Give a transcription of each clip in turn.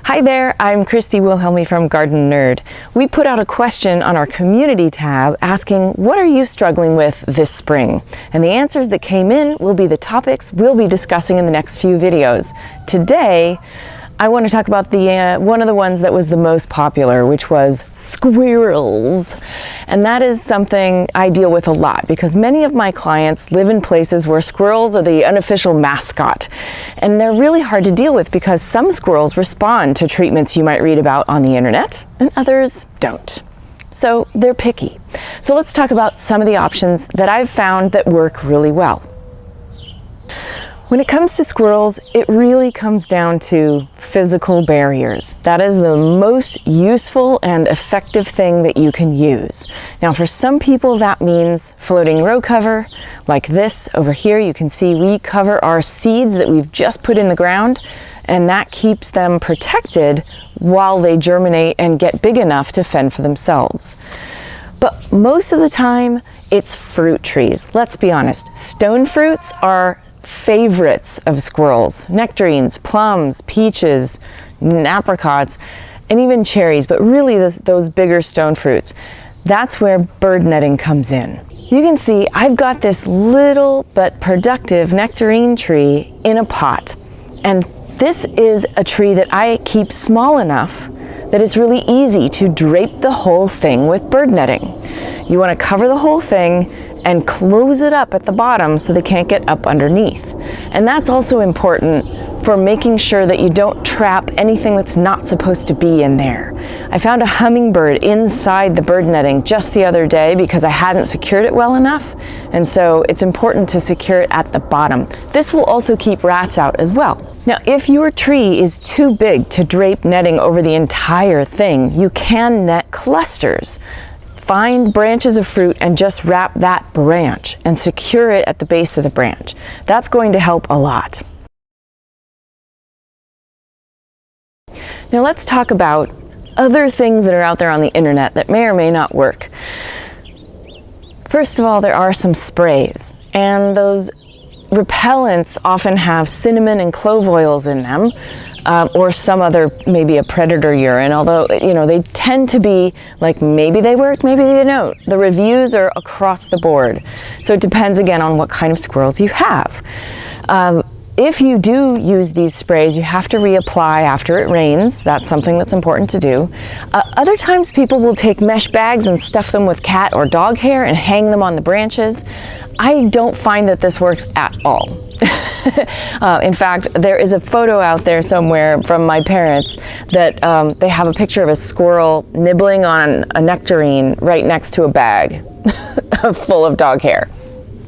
Hi there, I'm Christy Wilhelmi from Gardenerd. We put out a question on our community tab asking, what are you struggling with this spring? And the answers that came in will be the topics we'll be discussing in the next few videos. Today, I want to talk about one of the ones that was the most popular, which was squirrels. And that is something I deal with a lot because many of my clients live in places where squirrels are the unofficial mascot. And they're really hard to deal with because some squirrels respond to treatments you might read about on the internet and others don't. So they're picky. So let's talk about some of the options that I've found that work really well. When it comes to squirrels, it really comes down to physical barriers. That is the most useful and effective thing that you can use. Now, for some people, that means floating row cover, like this over here. You can see we cover our seeds that we've just put in the ground, and that keeps them protected while they germinate and get big enough to fend for themselves. But most of the time, it's fruit trees. Let's be honest. Stone fruits are favorites of squirrels: nectarines, plums, peaches, apricots, and even cherries, but really those bigger stone fruits. That's where bird netting comes in. You can see I've got this little but productive nectarine tree in a pot, and this is a tree that I keep small enough that it's really easy to drape the whole thing with bird netting. You want to cover the whole thing and close it up at the bottom so they can't get up underneath. And that's also important for making sure that you don't trap anything that's not supposed to be in there. I found a hummingbird inside the bird netting just the other day because I hadn't secured it well enough, and so it's important to secure it at the bottom. This will also keep rats out as well. Now, if your tree is too big to drape netting over the entire thing, you can net clusters. Find branches of fruit and just wrap that branch and secure it at the base of the branch. That's going to help a lot. Now let's talk about other things that are out there on the internet that may or may not work. First of all, there are some sprays, and those repellents often have cinnamon and clove oils in them, or some other, maybe a predator urine, although, they tend to be like, maybe they work, maybe they don't. The reviews are across the board. So it depends again on what kind of squirrels you have. If you do use these sprays, you have to reapply after it rains. That's something that's important to do. Other times people will take mesh bags and stuff them with cat or dog hair and hang them on the branches. I don't find that this works at all. In fact, there is a photo out there somewhere from my parents that they have a picture of a squirrel nibbling on a nectarine right next to a bag full of dog hair.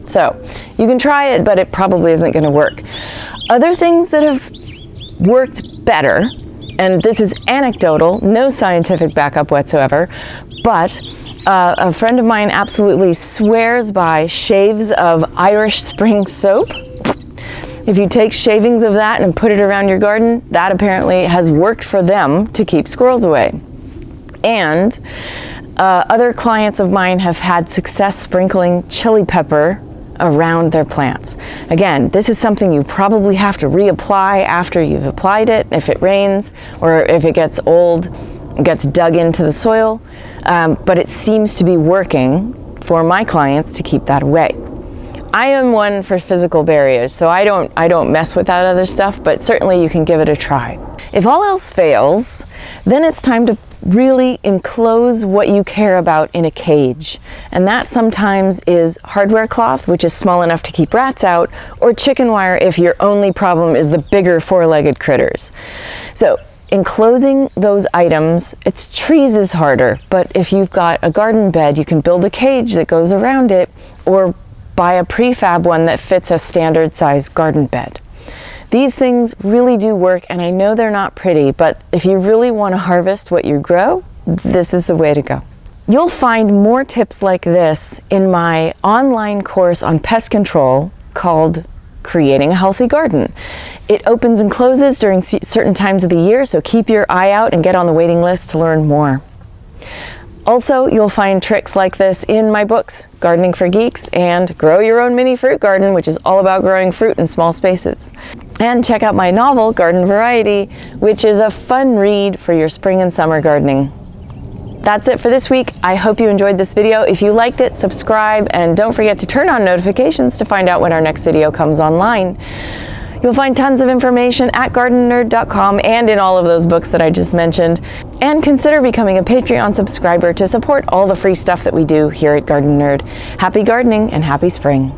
So you can try it, but it probably isn't going to work. Other things that have worked better, and this is anecdotal, no scientific backup whatsoever, but a friend of mine absolutely swears by shaves of Irish Spring soap. If you take shavings of that and put it around your garden, that apparently has worked for them to keep squirrels away. And other clients of mine have had success sprinkling chili pepper around their plants. Again, this is something you probably have to reapply after you've applied it, if it rains or if it gets old, gets dug into the soil, but it seems to be working for my clients to keep that away. I am one for physical barriers, so I don't mess with that other stuff, but certainly you can give it a try. If all else fails, then it's time to really enclose what you care about in a cage. And that sometimes is hardware cloth, which is small enough to keep rats out, or chicken wire if your only problem is the bigger four-legged critters. So enclosing those items, trees is harder, but if you've got a garden bed, you can build a cage that goes around it, or buy a prefab one that fits a standard size garden bed. These things really do work, and I know they're not pretty, but if you really want to harvest what you grow, this is the way to go. You'll find more tips like this in my online course on pest control called Creating a Healthy Garden. It opens and closes during certain times of the year, so keep your eye out and get on the waiting list to learn more. Also, you'll find tricks like this in my books, Gardening for Geeks and Grow Your Own Mini Fruit Garden, which is all about growing fruit in small spaces. And check out my novel, Garden Variety, which is a fun read for your spring and summer gardening. That's it for this week. I hope you enjoyed this video. If you liked it, subscribe, and don't forget to turn on notifications to find out when our next video comes online. You'll find tons of information at gardenerd.com and in all of those books that I just mentioned. And consider becoming a Patreon subscriber to support all the free stuff that we do here at Gardenerd. Happy gardening and happy spring.